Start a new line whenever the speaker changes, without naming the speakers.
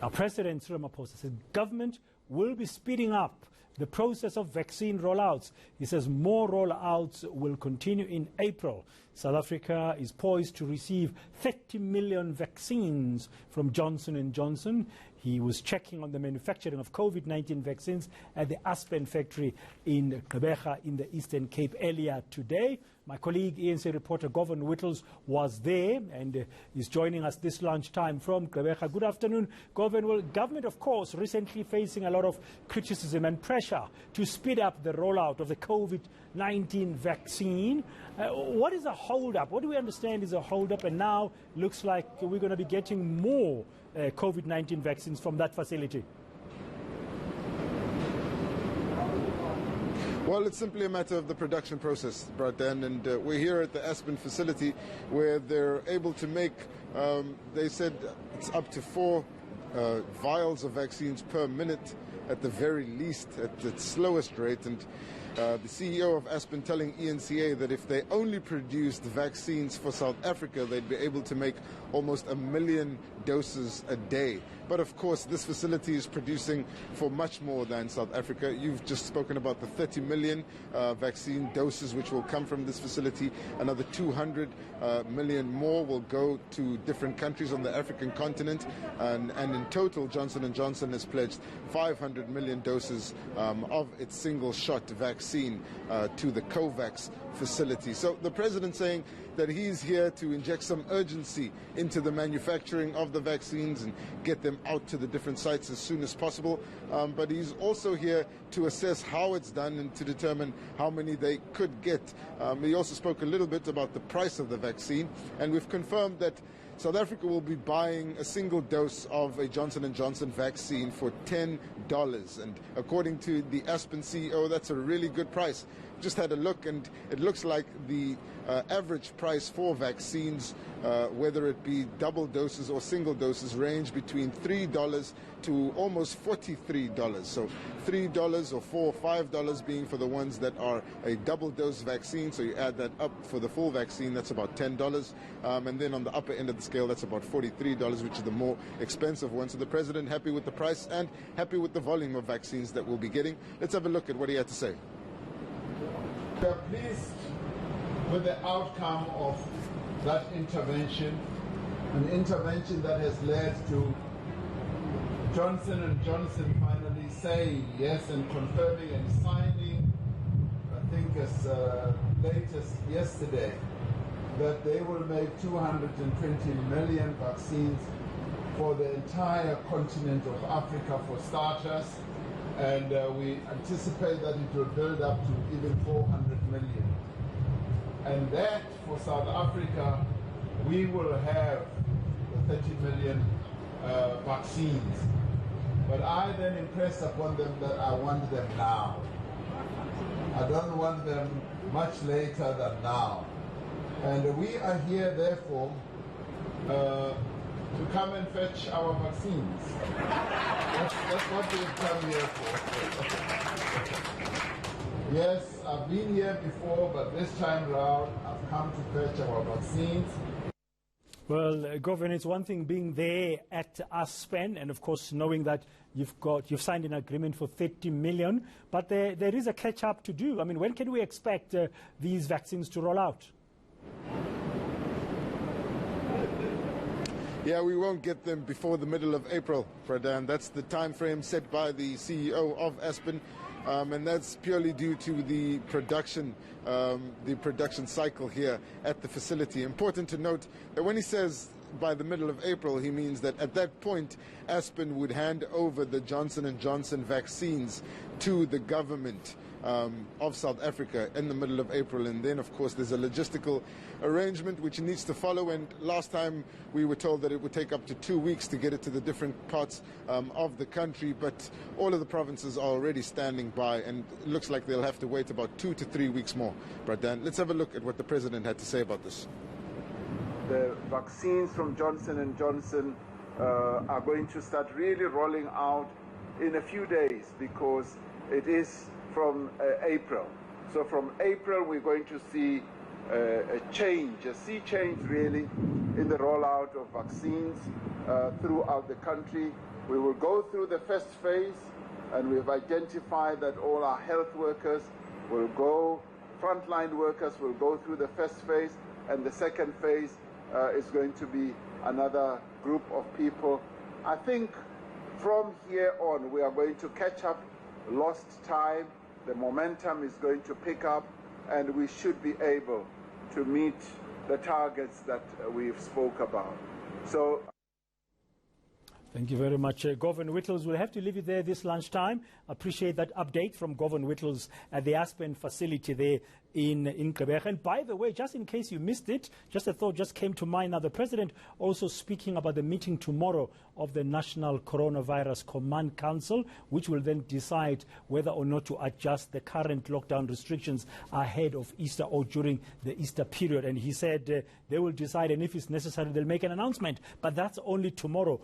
Now, President Cyril Ramaphosa says government will be speeding up the process of vaccine rollouts. He says more rollouts will continue in April. South Africa is poised to receive 30 million vaccines from Johnson & Johnson. He was checking on the manufacturing of COVID-19 vaccines at the Aspen factory in Gqeberha in the Eastern Cape earlier today. My colleague, eNCA reporter Govan Whittles, was there and is joining us this lunchtime from Gqeberha. Good afternoon, Govan. Well, government, of course, recently facing a lot of criticism and pressure to speed up the rollout of the COVID-19 vaccine. What is a hold-up? What do we understand is a hold-up? And now looks like we're going to be getting more COVID-19 vaccines from that facility.
Well, it's simply a matter of the production process, Bradan, and we're here at the Aspen facility where they're able to make, they said it's up to 4 vials of vaccines per minute at the very least, at the slowest rate. And the CEO of Aspen telling eNCA that if they only produced vaccines for South Africa, they'd be able to make almost 1 million doses a day. But of course, this facility is producing for much more than South Africa. You've just spoken about the 30 million vaccine doses which will come from this facility. Another 200 million more will go to different countries on the African continent. And in total, Johnson & Johnson has pledged 500 million doses of its single-shot vaccine to the COVAX facility. So the president saying that he's here to inject some urgency into the manufacturing of the vaccines and get them out to the different sites as soon as possible. But he's also here to assess how it's done and to determine how many they could get. He also spoke a little bit about the price of the vaccine, and we've confirmed that South Africa will be buying a single dose of a Johnson & Johnson vaccine for $10. And according to the Aspen CEO, that's a really good price. Just had a look, and it looks like the average price for vaccines, whether it be double doses or single doses, range between $3 to almost $43. So $3 or $4 or $5 being for the ones that are a double dose vaccine. So you add that up for the full vaccine, that's about $10. And then on the upper end of the scale, that's about $43, which is the more expensive one. So the president happy with the price and happy with the volume of vaccines that we'll be getting. Let's have a look at what he had to say.
We are pleased with the outcome of that intervention, an intervention that has led to Johnson & Johnson finally saying yes and confirming and signing, I think as late as yesterday, that they will make 220 million vaccines for the entire continent of Africa for starters. And we anticipate that it will build up to even 400 million. And that, for South Africa, we will have the 30 million vaccines. But I then impressed upon them that I want them now. I don't want them much later than now. And we are here, therefore, to come and fetch our vaccines. That's what we've come here for. Yes, I've been here before, but this time round, I've come to fetch our vaccines.
Well, Govan, it's one thing being there at Aspen, and of course knowing that you've signed an agreement for 30 million, but there is a catch-up to do. I mean, when can we expect these vaccines to roll out?
Yeah, we won't get them before the middle of April, Pradan. That's the time frame set by the CEO of Aspen, and that's purely due to the production cycle here at the facility. Important to note that when he says by the middle of April, he means that at that point, Aspen would hand over the Johnson & Johnson vaccines to the government of South Africa in the middle of April. And then, of course, there's a logistical arrangement which needs to follow. And last time we were told that it would take up to 2 weeks to get it to the different parts of the country. But all of the provinces are already standing by, and it looks like they'll have to wait about 2 to 3 weeks more. But Dan, let's have a look at what the president had to say about this.
The vaccines from Johnson & Johnson are going to start really rolling out in a few days, because it is from April. So from April, we're going to see a sea change really, in the rollout of vaccines throughout the country. We will go through the first phase, and we've identified that all our health workers will go, frontline workers will go through the first phase, and the second phase is going to be another group of people. I think from here on we are going to catch up lost time, the momentum is going to pick up, and we should be able to meet the targets that we've spoke about. So.
Thank you very much, Govan Whittles. We'll have to leave it there this lunchtime. Appreciate that update from Govan Whittles at the Aspen facility there in Quebec. And by the way, just in case you missed it, just a thought just came to mind now. The President also speaking about the meeting tomorrow of the National Coronavirus Command Council, which will then decide whether or not to adjust the current lockdown restrictions ahead of Easter or during the Easter period. And he said they will decide, and if it's necessary, they'll make an announcement. But that's only tomorrow.